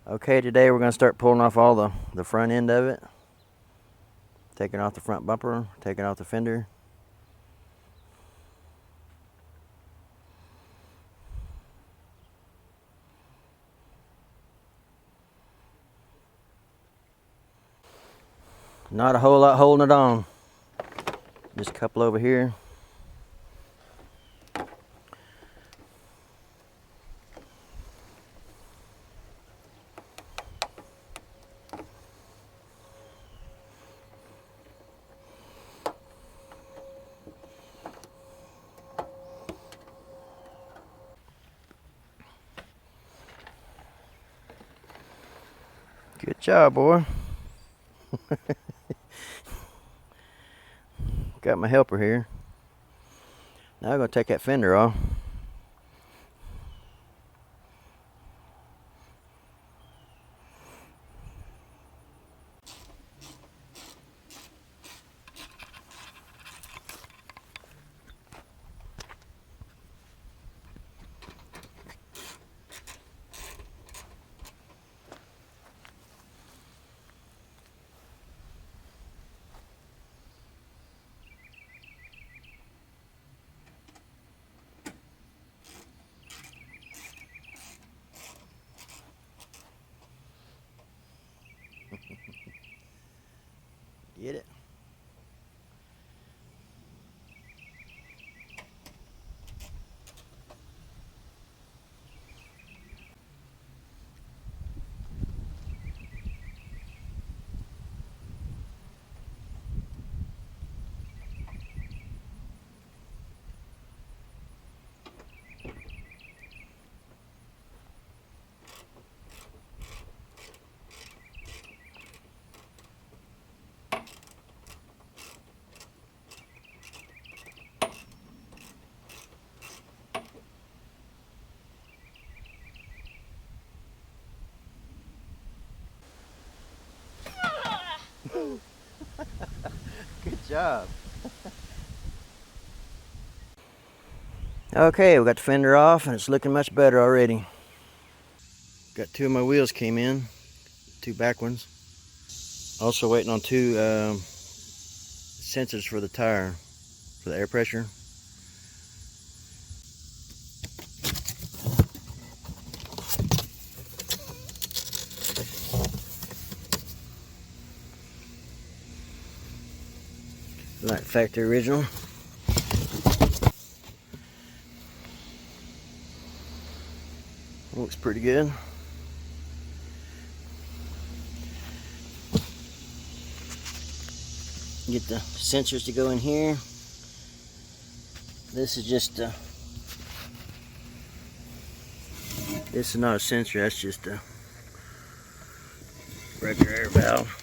Okay, today we're going to start pulling off all the front end of it. Taking off the front bumper, taking off the fender. Not a whole lot holding it on. Just a couple over here. Good job, boy. Got my helper here. Now I'm going to take that fender off. Get it? Good job. Okay, we got the fender off and it's looking much better already. Got two of my wheels came in, two back ones. Also waiting on two sensors for the tire, for the air pressure. Like factory original. Looks pretty good. Get the sensors to go in here. This is just this is not a sensor, that's just a regular air valve.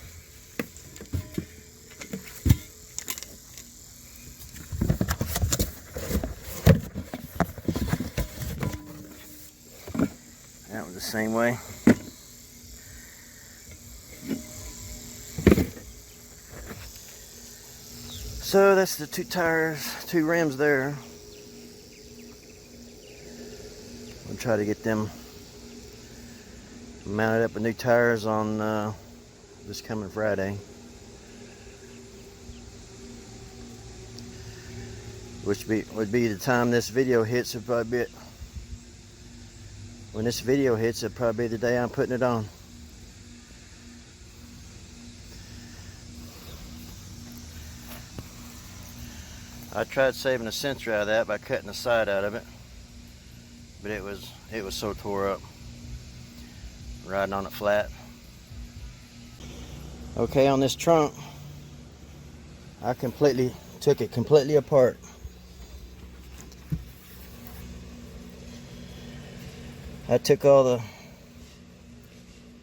That was the same way. So that's the two tires, two rims there. I'll try to get them mounted up with new tires on this coming Friday. Which would be the time this video hits. It'll probably be when this video hits, it'll probably be the day I'm putting it on. I tried saving a sensor out of that by cutting the side out of it, but it was so tore up riding on it flat. Okay, on this trunk, I took it completely apart. I took all the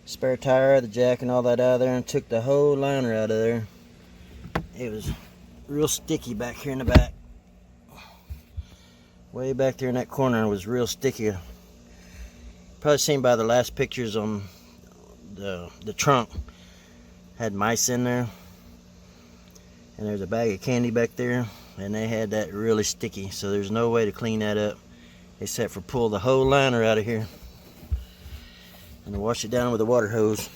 spare tire, the jack and all that out of there and took the whole liner out of there. It was real sticky back here in the back. Way back there in that corner was real sticky. Probably seen by the last pictures on the trunk. Had mice in there. And there's a bag of candy back there. And they had that really sticky. So there's no way to clean that up except for pull the whole liner out of here. and wash it down with a water hose.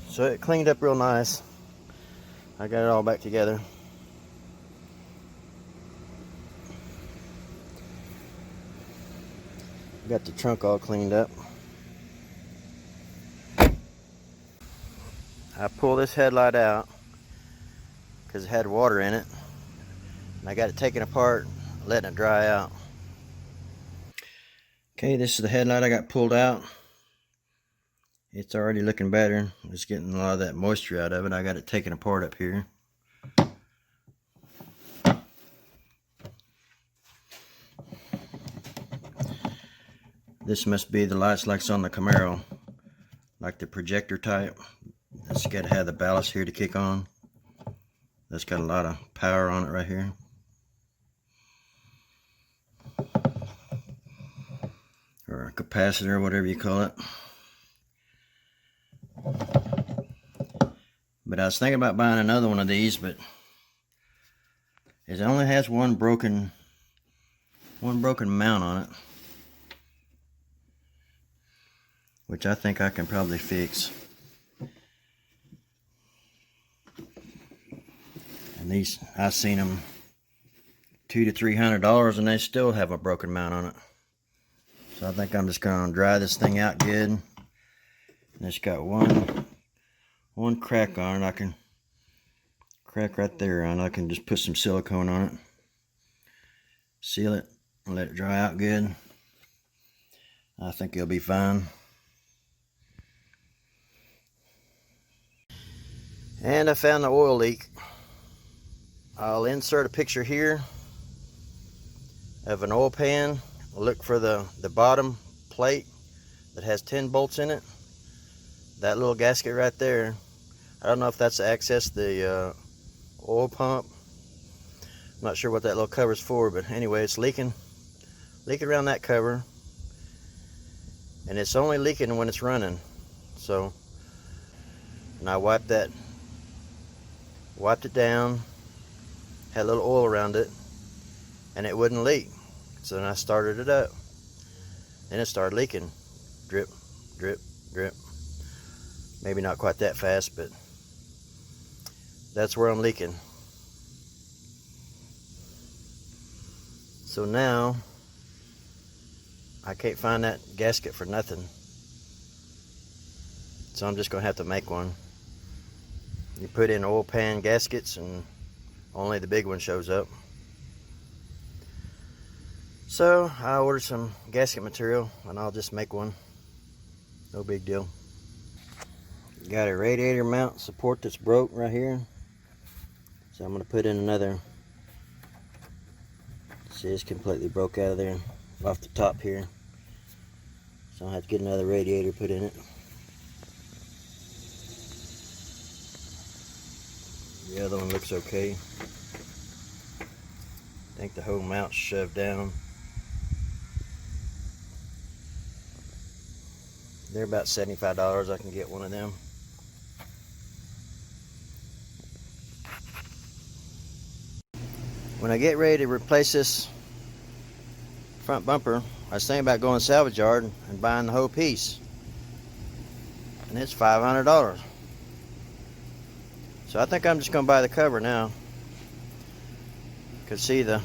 So it cleaned up real nice. I got it all back together. Got the trunk all cleaned up. I pulled this headlight out because it had water in it, and I got it taken apart, letting it dry out. Okay, this is the headlight I got pulled out. It's already looking better. It's getting a lot of that moisture out of it. I got it taken apart up here. This must be the lights like it's on the Camaro, like the projector type. It's got to have the ballast here to kick on. That's got a lot of power on it right here. Or a capacitor, whatever you call it. But I was thinking about buying another one of these, but it only has one broken mount on it, which I think I can probably fix. And these, I've seen them $200 to $300, and they still have a broken mount on it. So I think I'm just gonna dry this thing out good. And it's got one crack on it. I can crack right there, and I can just put some silicone on it, seal it, and let it dry out good. I think it'll be fine. And I found the oil leak. I'll insert a picture here of an oil pan. Look for the bottom plate that has 10 bolts in it. That little gasket right there, I don't know if that's to access the oil pump. I'm not sure what that little cover's for, but anyway, it's leaking around that cover, and it's only leaking when it's running. So, and I wiped it down, had a little oil around it, and it wouldn't leak. So then I started it up, and it started leaking. Drip, drip, drip. Maybe not quite that fast, but that's where I'm leaking. So now I can't find that gasket for nothing. So I'm just gonna have to make one. You put in oil pan gaskets and only the big one shows up. So I ordered some gasket material and I'll just make one. No big deal. Got a radiator mount support that's broke right here. So I'm going to put in another. See, it's completely broke out of there off the top here. So I'll have to get another radiator put in it. The other one looks okay. I think the whole mount's shoved down. They're about $75. I can get one of them. When I get ready to replace this front bumper, I was thinking about going to salvage yard and buying the whole piece. And it's $500. So I think I'm just going to buy the cover now. You can see the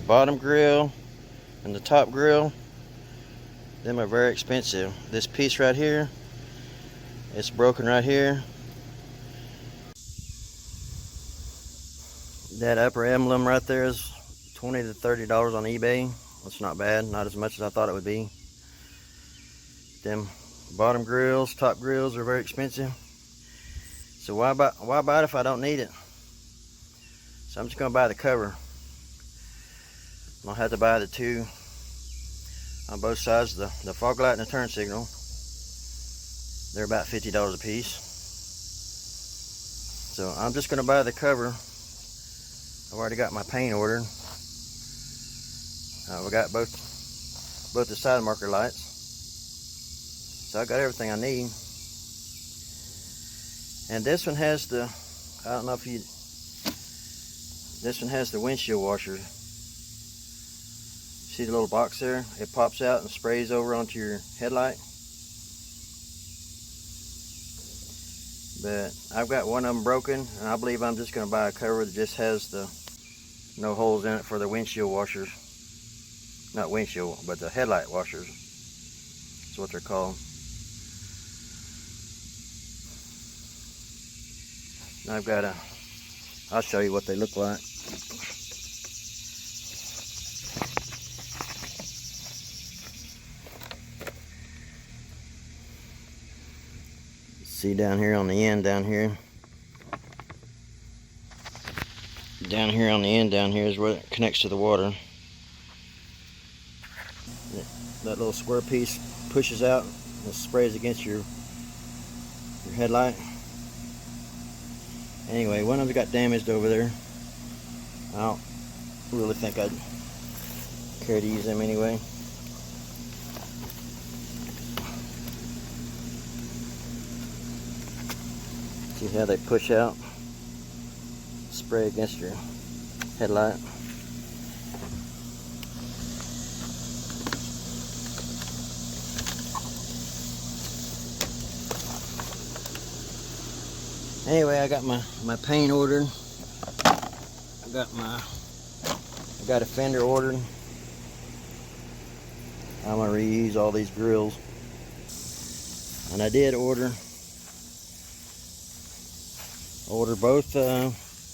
bottom grill and the top grill. Them are very expensive. This piece right here, it's broken right here. That upper emblem right there is $20 to $30 on eBay. That's not bad, not as much as I thought it would be. Them bottom grills, top grills are very expensive. So why buy it if I don't need it? So I'm just gonna buy the cover. I'll have to buy the two on both sides, the fog light and the turn signal. They're about $50 a piece. So I'm just gonna buy the cover. I've already got my paint ordered. We got both the side marker lights. So I got everything I need. And this one has the, I don't know if you, this one has the windshield washers. See the little box there? It pops out and sprays over onto your headlight. But I've got one of them broken, and I believe I'm just going to buy a cover that just has the no holes in it for the windshield washers. Not windshield, but the headlight washers. That's what they're called. I've got a, I'll show you what they look like. See down here on the end, down here on the end down here is where it connects to the water. That little square piece pushes out and sprays against your headlight. Anyway, one of them got damaged over there. I don't really think I'd care to use them anyway. See how they push out, spray against your headlight. Anyway, I got my paint ordered. I got a fender ordered. I'm gonna reuse all these grills. And I did order both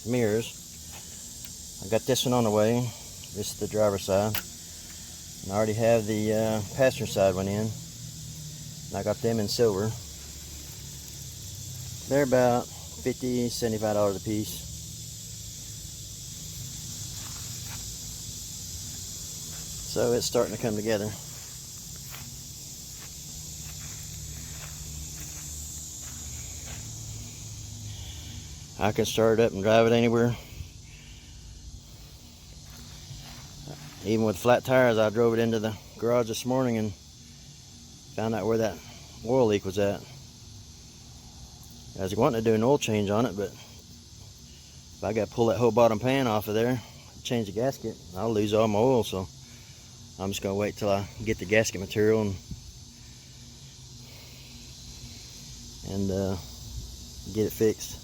mirrors. I got this one on the way. This is the driver's side. And I already have the passenger side one in. And I got them in silver. They're about $50, $75 a piece. So it's starting to come together. I can start it up and drive it anywhere. Even with flat tires, I drove it into the garage this morning and found out where that oil leak was at. I was wanting to do an oil change on it, but if I got to pull that whole bottom pan off of there, change the gasket, I'll lose all my oil. So I'm just going to wait till I get the gasket material and get it fixed.